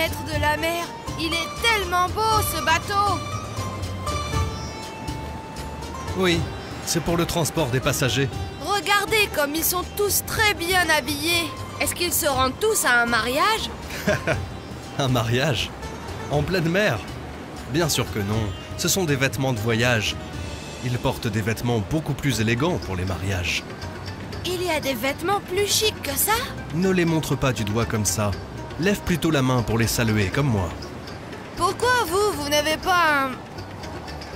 maître de la mer. Il est tellement beau, ce bateau. Oui, c'est pour le transport des passagers. Regardez comme ils sont tous très bien habillés. Est-ce qu'ils se rendent tous à un mariage? Un mariage? En pleine mer? Bien sûr que non, ce sont des vêtements de voyage. Ils portent des vêtements beaucoup plus élégants pour les mariages. Il y a des vêtements plus chics que ça? Ne les montre pas du doigt comme ça. Lève plutôt la main pour les saluer, comme moi. Pourquoi vous n'avez pas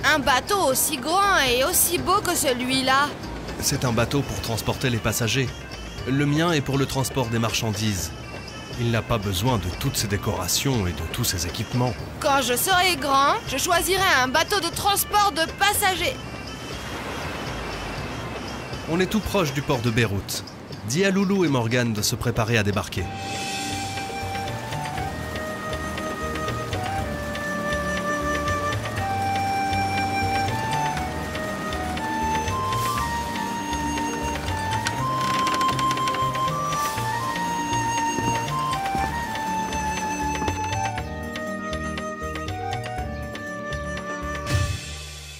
un bateau aussi grand et aussi beau que celui-là? C'est un bateau pour transporter les passagers. Le mien est pour le transport des marchandises. Il n'a pas besoin de toutes ces décorations et de tous ces équipements. Quand je serai grand, je choisirai un bateau de transport de passagers. On est tout proche du port de Beyrouth. Dis à Loulou et Morgane de se préparer à débarquer.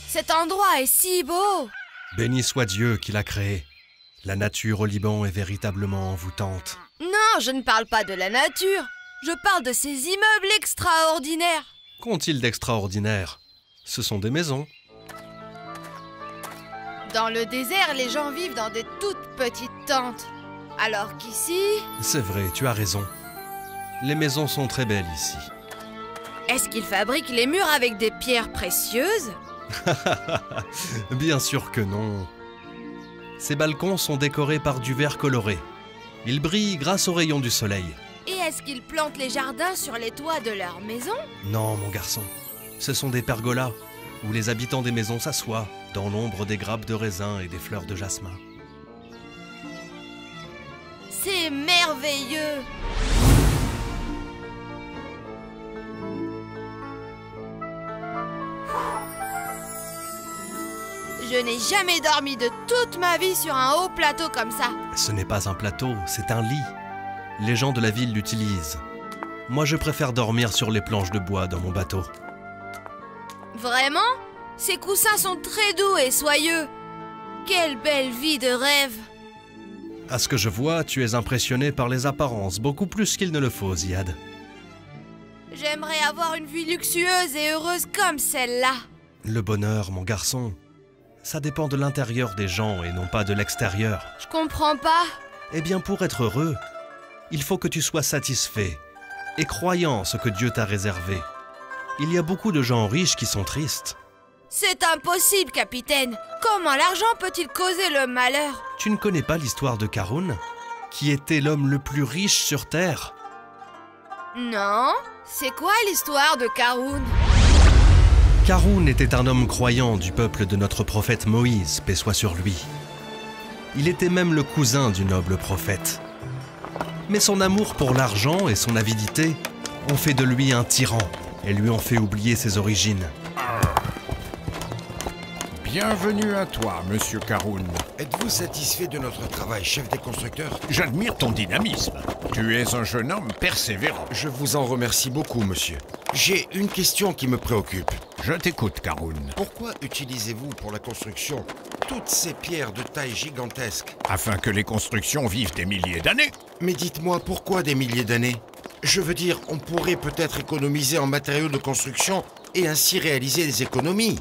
Cet endroit est si beau. Béni soit Dieu qui l'a créé. La nature au Liban est véritablement envoûtante. Non, je ne parle pas de la nature. Je parle de ces immeubles extraordinaires. Qu'ont-ils d'extraordinaire? Ce sont des maisons. Dans le désert, les gens vivent dans des toutes petites tentes. Alors qu'ici... C'est vrai, tu as raison. Les maisons sont très belles ici. Est-ce qu'ils fabriquent les murs avec des pierres précieuses? Bien sûr que non. Ces balcons sont décorés par du verre coloré. Ils brillent grâce aux rayons du soleil. Et est-ce qu'ils plantent les jardins sur les toits de leur maison? Non, mon garçon. Ce sont des pergolas où les habitants des maisons s'assoient dans l'ombre des grappes de raisin et des fleurs de jasmin. C'est merveilleux! Je n'ai jamais dormi de toute ma vie sur un haut plateau comme ça. Ce n'est pas un plateau, c'est un lit. Les gens de la ville l'utilisent. Moi, je préfère dormir sur les planches de bois dans mon bateau. Vraiment? Ces coussins sont très doux et soyeux. Quelle belle vie de rêve! À ce que je vois, tu es impressionné par les apparences, beaucoup plus qu'il ne le faut, Ziad. J'aimerais avoir une vie luxueuse et heureuse comme celle-là. Le bonheur, mon garçon, ça dépend de l'intérieur des gens et non pas de l'extérieur. Je comprends pas. Eh bien, pour être heureux, il faut que tu sois satisfait et croyant en ce que Dieu t'a réservé. Il y a beaucoup de gens riches qui sont tristes. C'est impossible, capitaine. Comment l'argent peut-il causer le malheur? Tu ne connais pas l'histoire de Karun, qui était l'homme le plus riche sur Terre? Non. C'est quoi l'histoire de Karun? Karun était un homme croyant du peuple de notre prophète Moïse, paix soit sur lui. Il était même le cousin du noble prophète. Mais son amour pour l'argent et son avidité ont fait de lui un tyran et lui ont fait oublier ses origines. Bienvenue à toi, monsieur Karun. Êtes-vous satisfait de notre travail, chef des constructeurs? J'admire ton dynamisme. Tu es un jeune homme persévérant. Je vous en remercie beaucoup, monsieur. J'ai une question qui me préoccupe. Je t'écoute, Karun. Pourquoi utilisez-vous pour la construction toutes ces pierres de taille gigantesque? Afin que les constructions vivent des milliers d'années. Mais dites-moi, pourquoi des milliers d'années? Je veux dire, on pourrait peut-être économiser en matériaux de construction et ainsi réaliser des économies.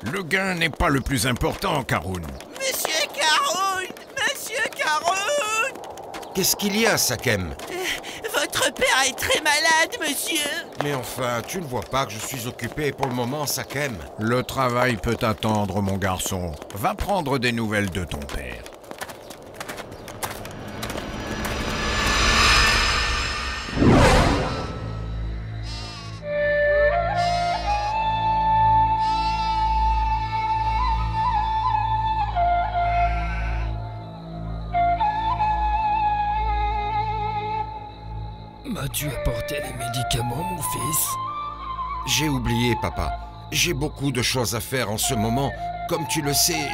Le gain n'est pas le plus important, Karun. Monsieur Karun! Monsieur Karun! Qu'est-ce qu'il y a, Sakem? Votre père est très malade, monsieur. Mais enfin, tu ne vois pas que je suis occupé pour le moment, Sakem? Le travail peut attendre, mon garçon. Va prendre des nouvelles de ton père. M'as-tu apporté les médicaments, mon fils? J'ai oublié, papa. J'ai beaucoup de choses à faire en ce moment. Comme tu le sais,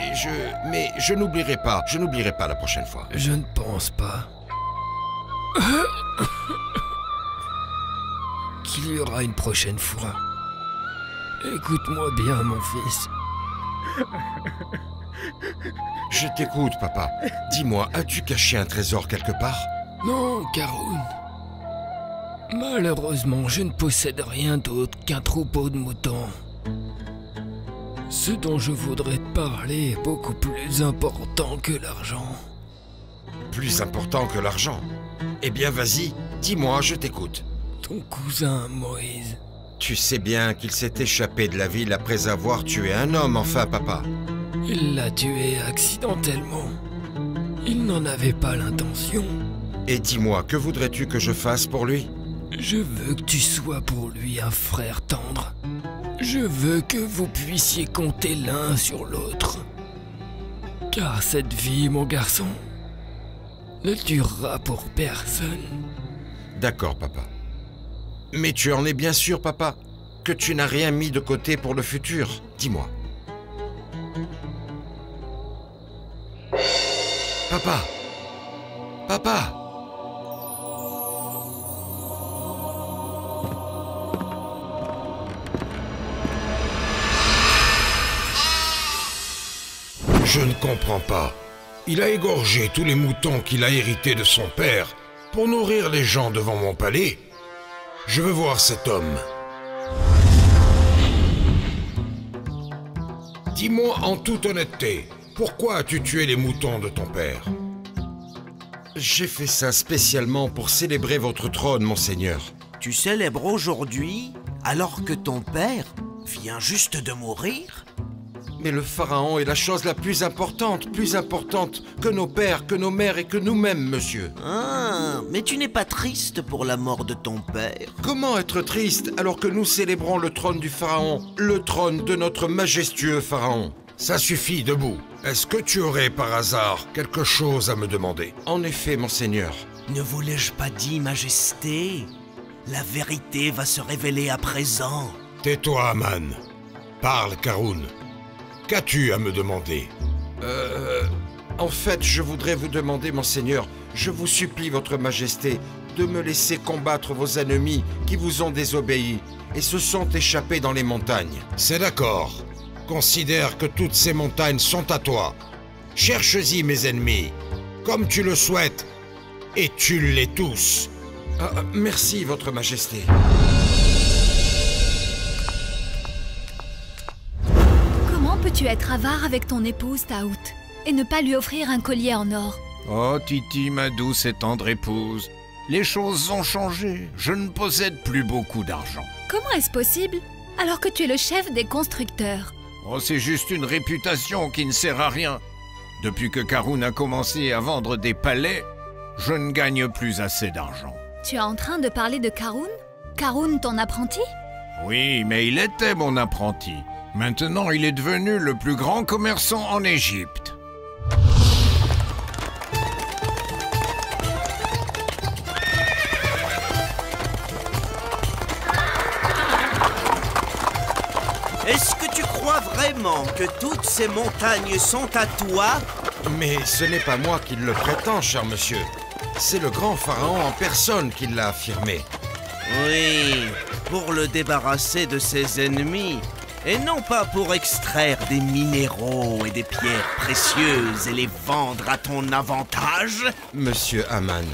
Mais je n'oublierai pas. Je n'oublierai pas la prochaine fois. Je ne pense pas. qu'il y aura une prochaine fois. Écoute-moi bien, mon fils. Je t'écoute, papa. Dis-moi, as-tu caché un trésor quelque part? Non, Karun. Malheureusement, je ne possède rien d'autre qu'un troupeau de moutons. Ce dont je voudrais te parler est beaucoup plus important que l'argent. Plus important que l'argent. Eh bien, vas-y, dis-moi, je t'écoute. Ton cousin, Moïse. Tu sais bien qu'il s'est échappé de la ville après avoir tué un homme, enfin, papa. Il l'a tué accidentellement. Il n'en avait pas l'intention. Et dis-moi, que voudrais-tu que je fasse pour lui? Je veux que tu sois pour lui un frère tendre. Je veux que vous puissiez compter l'un sur l'autre. Car cette vie, mon garçon, ne durera pour personne. D'accord, papa. Mais tu en es bien sûr, papa, que tu n'as rien mis de côté pour le futur? Dis-moi. Papa! Papa! Je ne comprends pas. Il a égorgé tous les moutons qu'il a hérités de son père pour nourrir les gens devant mon palais. Je veux voir cet homme. Dis-moi en toute honnêteté, pourquoi as-tu tué les moutons de ton père? J'ai fait ça spécialement pour célébrer votre trône, monseigneur. Tu célèbres aujourd'hui alors que ton père vient juste de mourir? Mais le pharaon est la chose la plus importante que nos pères, que nos mères et que nous-mêmes, monsieur. Ah, mais tu n'es pas triste pour la mort de ton père? Comment être triste alors que nous célébrons le trône du pharaon, le trône de notre majestueux pharaon? Ça suffit, debout. Est-ce que tu aurais par hasard quelque chose à me demander? En effet, monseigneur. Ne vous l'ai-je pas dit, Majesté? La vérité va se révéler à présent. Tais-toi, Aman. Parle, Karun. Qu'as-tu à me demander? En fait, je voudrais vous demander, monseigneur, je vous supplie, votre majesté, de me laisser combattre vos ennemis qui vous ont désobéi et se sont échappés dans les montagnes. C'est d'accord. Considère que toutes ces montagnes sont à toi. Cherche-y mes ennemis, comme tu le souhaites, et tue-les tous. Merci, votre majesté. Comment peux-tu être avare avec ton épouse, Taout, et ne pas lui offrir un collier en or? Oh, Titi, ma douce et tendre épouse, les choses ont changé. Je ne possède plus beaucoup d'argent. Comment est-ce possible, alors que tu es le chef des constructeurs? Oh, c'est juste une réputation qui ne sert à rien. Depuis que Karun a commencé à vendre des palais, je ne gagne plus assez d'argent. Tu es en train de parler de Karun? Karun, ton apprenti? Oui, mais il était mon apprenti. Maintenant, il est devenu le plus grand commerçant en Égypte. Est-ce que tu crois vraiment que toutes ces montagnes sont à toi? Mais ce n'est pas moi qui le prétends, cher monsieur. C'est le grand pharaon en personne qui l'a affirmé. Oui, pour le débarrasser de ses ennemis, et non pas pour extraire des minéraux et des pierres précieuses et les vendre à ton avantage. Monsieur Aman,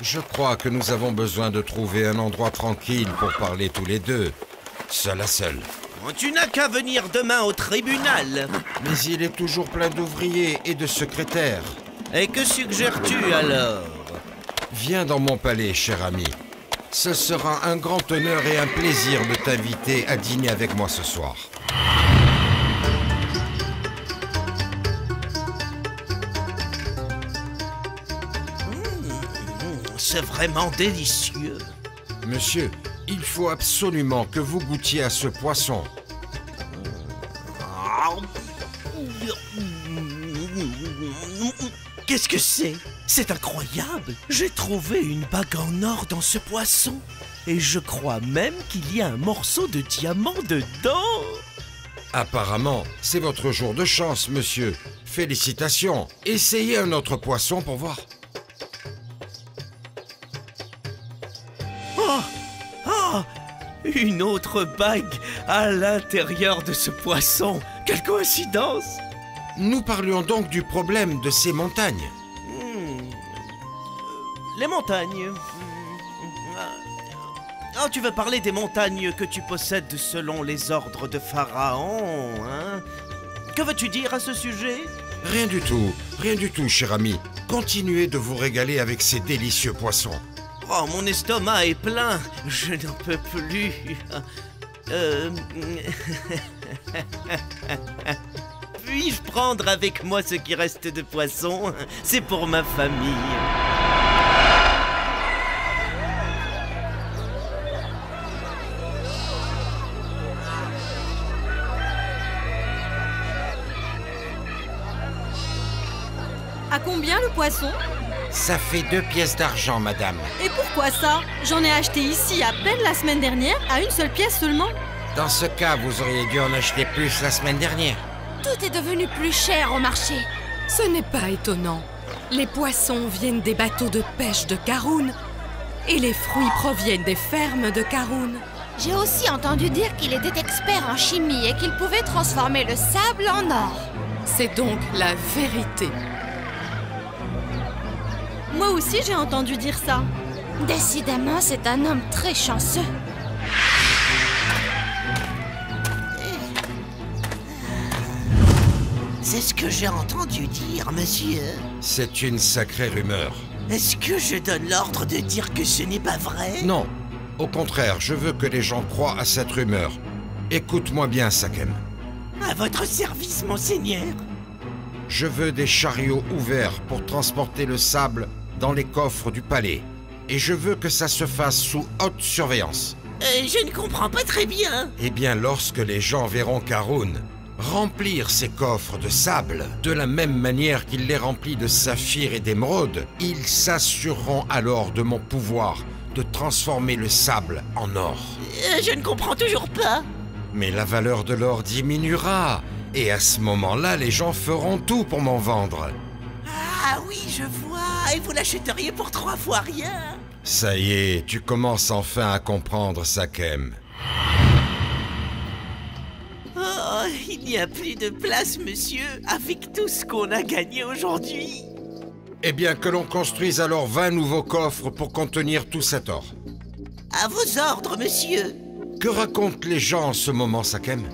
je crois que nous avons besoin de trouver un endroit tranquille pour parler tous les deux, seul à seul. Tu n'as qu'à venir demain au tribunal. Mais il est toujours plein d'ouvriers et de secrétaires. Et que suggères-tu alors? Viens dans mon palais, cher ami. Ce sera un grand honneur et un plaisir de t'inviter à dîner avec moi ce soir. C'est vraiment délicieux. Monsieur, il faut absolument que vous goûtiez à ce poisson. Qu'est-ce que c'est? C'est incroyable! J'ai trouvé une bague en or dans ce poisson. Et je crois même qu'il y a un morceau de diamant dedans. Apparemment, c'est votre jour de chance, monsieur. Félicitations. Essayez un autre poisson pour voir. Une autre bague à l'intérieur de ce poisson. Quelle coïncidence! Nous parlions donc du problème de ces montagnes. Les montagnes. Oh, tu veux parler des montagnes que tu possèdes selon les ordres de Pharaon, hein? Que veux-tu dire à ce sujet? Rien du tout, cher ami. Continuez de vous régaler avec ces délicieux poissons. Oh, mon estomac est plein. Je n'en peux plus. Puis-je prendre avec moi ce qui reste de poisson? C'est pour ma famille. À combien le poisson? Ça fait 2 pièces d'argent, madame. Et pourquoi ça? J'en ai acheté ici à peine la semaine dernière, à une seule pièce seulement. Dans ce cas, vous auriez dû en acheter plus la semaine dernière. Tout est devenu plus cher au marché. Ce n'est pas étonnant. Les poissons viennent des bateaux de pêche de Karun. Et les fruits proviennent des fermes de Karun. J'ai aussi entendu dire qu'il était expert en chimie et qu'il pouvait transformer le sable en or. C'est donc la vérité. Moi aussi j'ai entendu dire ça. Décidément, c'est un homme très chanceux. C'est ce que j'ai entendu dire, monsieur. C'est une sacrée rumeur. Est-ce que je donne l'ordre de dire que ce n'est pas vrai? Non. Au contraire, je veux que les gens croient à cette rumeur. Écoute-moi bien, Sakem. À votre service, monseigneur. Je veux des chariots ouverts pour transporter le sable dans les coffres du palais. Et je veux que ça se fasse sous haute surveillance. Je ne comprends pas très bien. Eh bien, lorsque les gens verront Karun remplir ces coffres de sable de la même manière qu'il les remplit de saphir et d'émeraude, ils s'assureront alors de mon pouvoir de transformer le sable en or. Je ne comprends toujours pas. Mais la valeur de l'or diminuera. Et à ce moment-là, les gens feront tout pour m'en vendre. Ah oui, je vois. Et vous l'achèteriez pour 3 fois rien. Ça y est, tu commences enfin à comprendre, Sakem. Oh, il n'y a plus de place, monsieur, avec tout ce qu'on a gagné aujourd'hui. Eh bien, que l'on construise alors 20 nouveaux coffres pour contenir tout cet or. À vos ordres, monsieur. Que racontent les gens en ce moment, Sakem?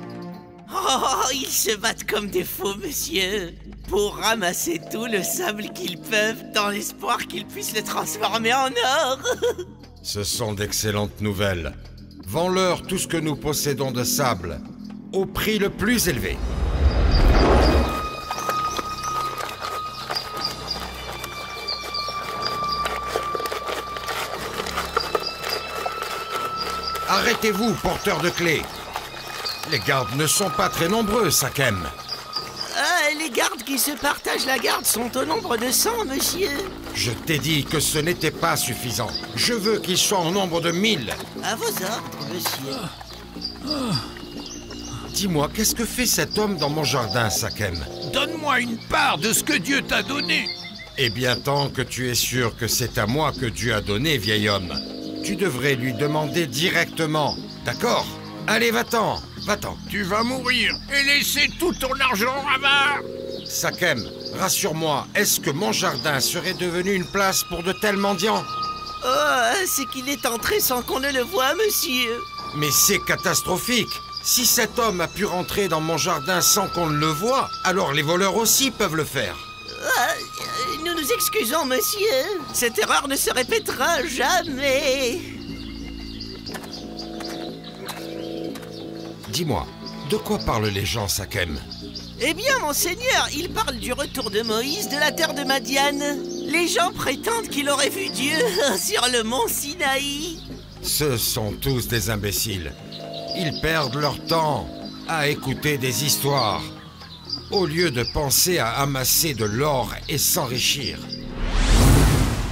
Oh, ils se battent comme des fous, monsieur, pour ramasser tout le sable qu'ils peuvent dans l'espoir qu'ils puissent le transformer en or. Ce sont d'excellentes nouvelles. Vends-leur tout ce que nous possédons de sable, au prix le plus élevé. Arrêtez-vous, porteur de clés. Les gardes ne sont pas très nombreux, Sakem. Les gardes qui se partagent la garde sont au nombre de 100, monsieur. Je t'ai dit que ce n'était pas suffisant. Je veux qu'ils soient au nombre de 1000. À vos ordres, monsieur. Dis-moi, qu'est-ce que fait cet homme dans mon jardin, Sakem? Donne-moi une part de ce que Dieu t'a donné. Eh bien, tant que tu es sûr que c'est à moi que Dieu a donné, vieil homme, tu devrais lui demander directement, d'accord? Allez, va-t'en, va-t'en. Tu vas mourir et laisser tout ton argent avare. Sakem, rassure-moi, est-ce que mon jardin serait devenu une place pour de tels mendiants? Oh, c'est qu'il est entré sans qu'on ne le voie, monsieur. Mais c'est catastrophique. Si cet homme a pu rentrer dans mon jardin sans qu'on ne le voie, alors les voleurs aussi peuvent le faire. Nous nous excusons, monsieur. Cette erreur ne se répétera jamais. Dis-moi, de quoi parlent les gens, Sakem? Eh bien, monseigneur, ils parlent du retour de Moïse de la terre de Madiane. Les gens prétendent qu'il aurait vu Dieu sur le mont Sinaï. Ce sont tous des imbéciles. Ils perdent leur temps à écouter des histoires, au lieu de penser à amasser de l'or et s'enrichir.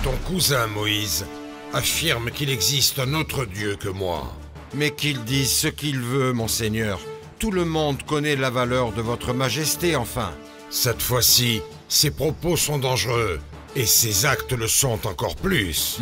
Ton cousin Moïse affirme qu'il existe un autre Dieu que moi. Mais qu'il dise ce qu'il veut, monseigneur. Tout le monde connaît la valeur de votre majesté, enfin. Cette fois-ci, ses propos sont dangereux. Et ses actes le sont encore plus.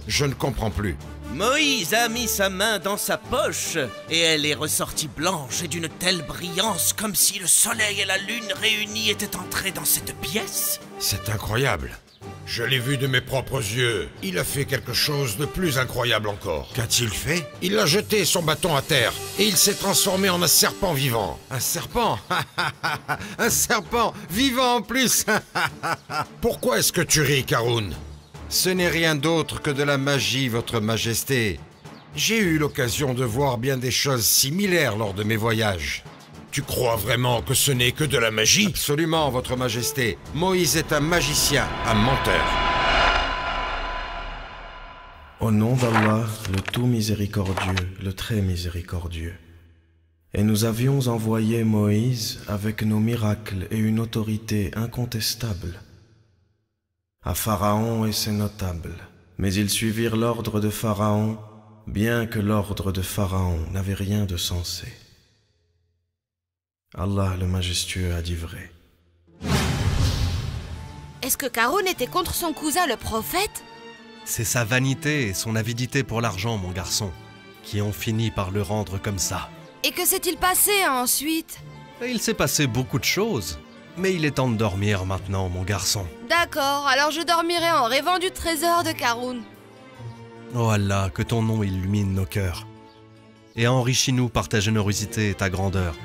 Je ne comprends plus. Moïse a mis sa main dans sa poche et elle est ressortie blanche et d'une telle brillance comme si le soleil et la lune réunis étaient entrés dans cette pièce. C'est incroyable. Je l'ai vu de mes propres yeux. Il a fait quelque chose de plus incroyable encore. Qu'a-t-il fait? Il a jeté son bâton à terre et il s'est transformé en un serpent vivant. Un serpent? Un serpent vivant en plus. Pourquoi est-ce que tu ris, Karun? Ce n'est rien d'autre que de la magie, votre majesté. J'ai eu l'occasion de voir bien des choses similaires lors de mes voyages. Tu crois vraiment que ce n'est que de la magie? Absolument, votre majesté. Moïse est un magicien, un menteur. Au nom d'Allah, le tout miséricordieux, le très miséricordieux. Et nous avions envoyé Moïse avec nos miracles et une autorité incontestable à Pharaon et ses notables. Mais ils suivirent l'ordre de Pharaon, bien que l'ordre de Pharaon n'avait rien de sensé. Allah le majestueux a dit vrai. Est-ce que Karun était contre son cousin le prophète? C'est sa vanité et son avidité pour l'argent, mon garçon, qui ont fini par le rendre comme ça. Et que s'est-il passé ensuite? Et il s'est passé beaucoup de choses. Mais il est temps de dormir maintenant, mon garçon. D'accord, alors je dormirai en rêvant du trésor de Karun. Oh Allah, que ton nom illumine nos cœurs. Et enrichis-nous par ta générosité et ta grandeur.